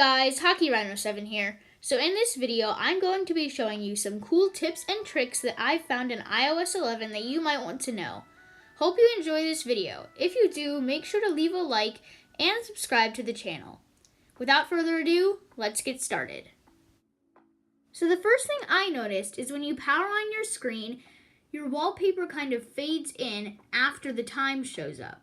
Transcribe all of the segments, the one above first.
guys, Hockey Rhino 7 here. So in this video, I'm going to be showing you some cool tips and tricks that I've found in iOS 11 that you might want to know. Hope you enjoy this video. If you do, make sure to leave a like and subscribe to the channel. Without further ado, let's get started. So the first thing I noticed is when you power on your screen, your wallpaper kind of fades in after the time shows up.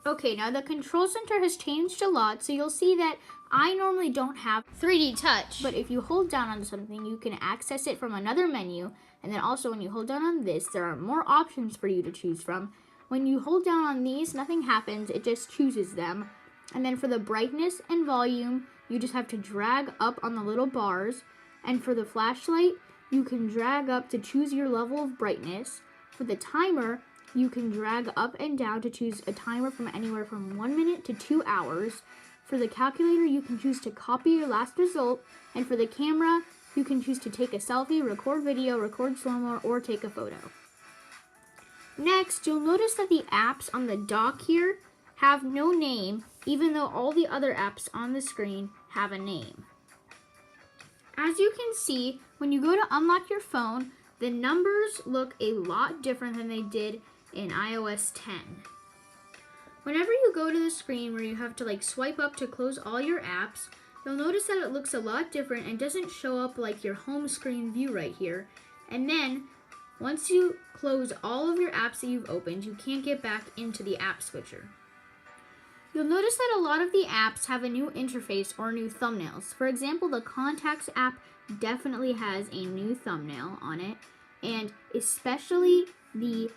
Okay, now the control center has changed a lot, so you'll see that I normally don't have 3D touch, but if you hold down on something, you can access it from another menu, and then also when you hold down on this, there are more options for you to choose from. When you hold down on these, nothing happens, it just chooses them. And then for the brightness and volume, you just have to drag up on the little bars, and for the flashlight, you can drag up to choose your level of brightness. For the timer, you can drag up and down to choose a timer from anywhere from 1 minute to 2 hours. For the calculator, you can choose to copy your last result. And for the camera, you can choose to take a selfie, record video, record slow-mo, or take a photo. Next, you'll notice that the apps on the dock here have no name, even though all the other apps on the screen have a name. As you can see, when you go to unlock your phone, the numbers look a lot different than they did in iOS 10. Whenever you go to the screen where you have to swipe up to close all your apps, you'll notice that it looks a lot different and doesn't show up like your home screen view right here. And then once you close all of your apps that you've opened, you can't get back into the app switcher. You'll notice that a lot of the apps have a new interface or new thumbnails. For example, the Contacts app definitely has a new thumbnail on it, and especially the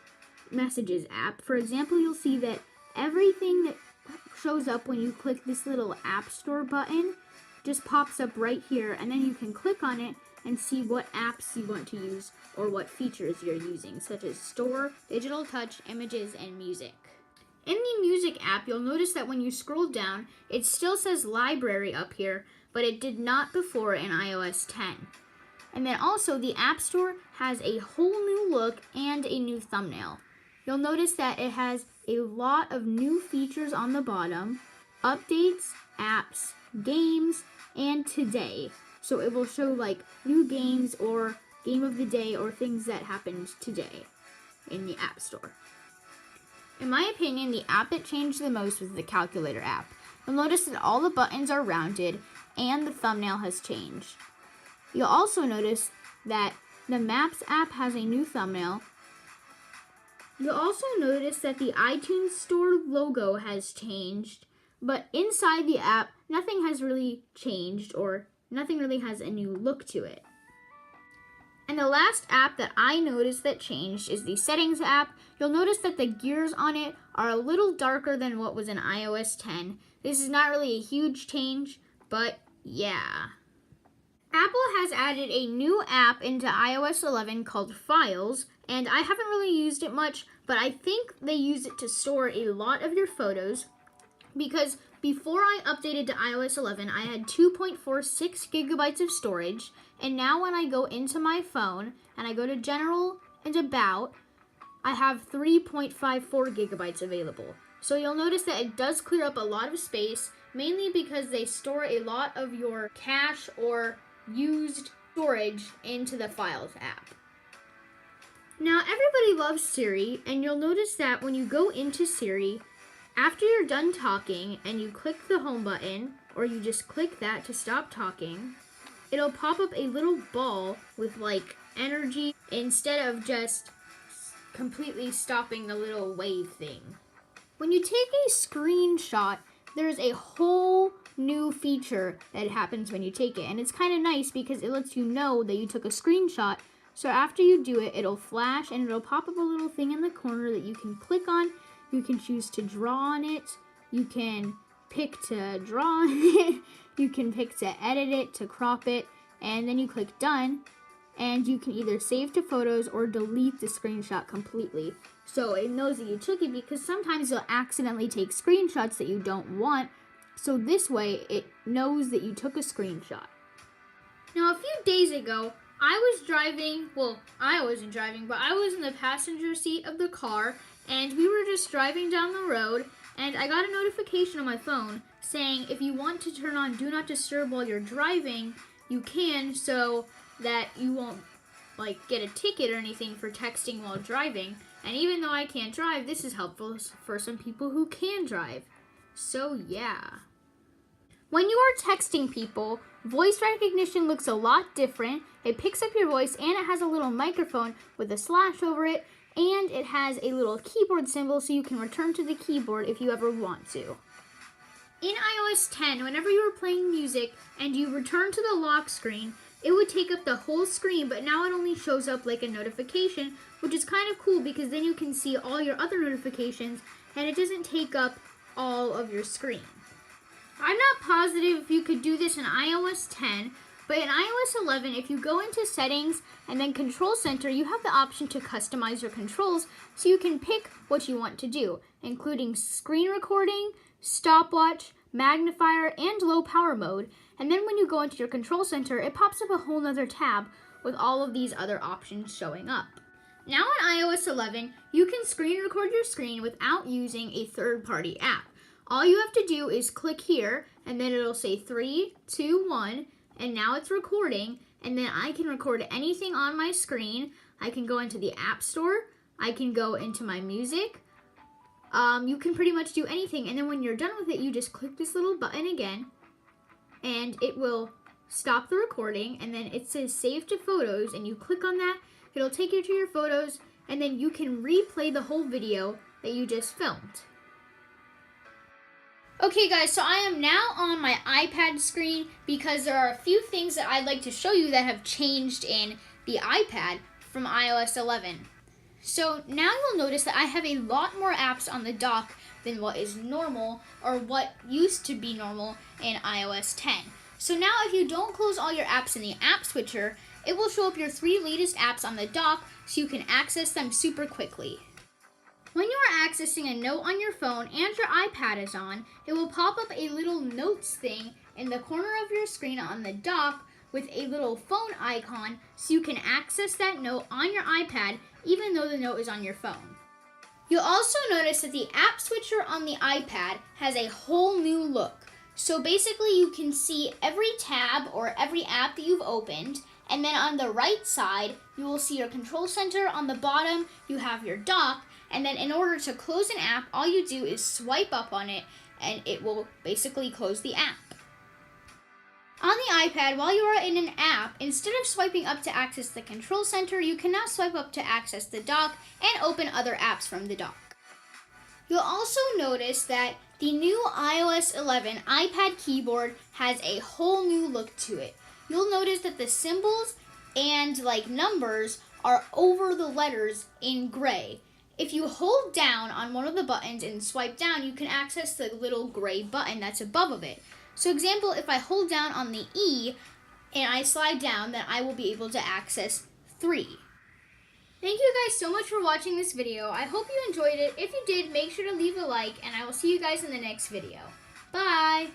Messages app. For example, you'll see that everything that shows up when you click this little App Store button just pops up right here, and then you can click on it and see what apps you want to use or what features you're using, such as Store, Digital Touch, Images, and Music. In the Music app, you'll notice that when you scroll down, it still says Library up here, but it did not before in iOS 10. And then also, the App Store has a whole new look and a new thumbnail. You'll notice that it has a lot of new features on the bottom, updates, apps, games, and today. So it will show new games or game of the day or things that happened today in the App Store. In my opinion, the app that changed the most was the Calculator app. You'll notice that all the buttons are rounded and the thumbnail has changed. You'll also notice that the Maps app has a new thumbnail. You'll also notice that the iTunes Store logo has changed, but inside the app, nothing has really changed or nothing really has a new look to it. And the last app that I noticed that changed is the Settings app. You'll notice that the gears on it are a little darker than what was in iOS 10. This is not really a huge change, but yeah. Apple has added a new app into iOS 11 called Files, and I haven't really used it much, but I think they use it to store a lot of your photos, because before I updated to iOS 11, I had 2.46 gigabytes of storage, and now when I go into my phone and I go to General and About, I have 3.54 gigabytes available. So you'll notice that it does clear up a lot of space, mainly because they store a lot of your cache or used storage into the Files app. Now, everybody loves Siri, and you'll notice that when you go into Siri, after you're done talking and you click the home button, or you just click that to stop talking, it'll pop up a little ball with energy instead of just completely stopping the little wave thing. When you take a screenshot, there's a whole new feature that happens when you take it, and it's kind of nice because it lets you know that you took a screenshot. So after you do it, it'll flash and it'll pop up a little thing in the corner that you can click on. You can choose to draw on it, you can pick to draw on it, you can pick to edit it, to crop it, and then you click done, and you can either save to photos or delete the screenshot completely. So it knows that you took it, because sometimes you'll accidentally take screenshots that you don't want. So this way, it knows that you took a screenshot. Now, a few days ago, I was driving, well, I wasn't driving, but I was in the passenger seat of the car, and we were just driving down the road, and I got a notification on my phone saying if you want to turn on Do Not Disturb while you're driving, you can, so that you won't get a ticket or anything for texting while driving. And even though I can't drive, this is helpful for some people who can drive. So yeah. When you are texting people, voice recognition looks a lot different. It picks up your voice and it has a little microphone with a slash over it, and it has a little keyboard symbol so you can return to the keyboard if you ever want to. In iOS 10, whenever you were playing music and you return to the lock screen, it would take up the whole screen, but now it only shows up like a notification, which is kind of cool because then you can see all your other notifications and it doesn't take up all of your screen. I'm not positive if you could do this in iOS 10, but in iOS 11, if you go into Settings and then Control Center, you have the option to customize your controls so you can pick what you want to do, including screen recording, stopwatch, magnifier, and low power mode. And then when you go into your Control Center, it pops up a whole nother tab with all of these other options showing up. Now in iOS 11, you can screen record your screen without using a third-party app. All you have to do is click here, and then it'll say 3, 2, 1, and now it's recording, and then I can record anything on my screen. I can go into the App Store, I can go into my music, you can pretty much do anything, and then when you're done with it, you just click this little button again, and it will stop the recording, and then it says Save to Photos, and you click on that, it'll take you to your photos, and then you can replay the whole video that you just filmed. Okay guys, so I am now on my iPad screen because there are a few things that I'd like to show you that have changed in the iPad from iOS 11. So now you'll notice that I have a lot more apps on the dock than what is normal, or what used to be normal in iOS 10. So now if you don't close all your apps in the app switcher, it will show up your 3 latest apps on the dock so you can access them super quickly. When you are accessing a note on your phone and your iPad is on, it will pop up a little notes thing in the corner of your screen on the dock with a little phone icon so you can access that note on your iPad even though the note is on your phone. You'll also notice that the app switcher on the iPad has a whole new look. So basically you can see every tab or every app that you've opened, and then on the right side you will see your control center. On the bottom you have your dock, and then in order to close an app, all you do is swipe up on it and it will basically close the app. On the iPad, while you are in an app, instead of swiping up to access the control center, you can now swipe up to access the dock and open other apps from the dock. You'll also notice that the new iOS 11 iPad keyboard has a whole new look to it. You'll notice that the symbols and numbers are over the letters in gray. If you hold down on one of the buttons and swipe down, you can access the little gray button that's above of it. So example, if I hold down on the E and I slide down, then I will be able to access 3. Thank you guys so much for watching this video. I hope you enjoyed it. If you did, make sure to leave a like, and I will see you guys in the next video. Bye!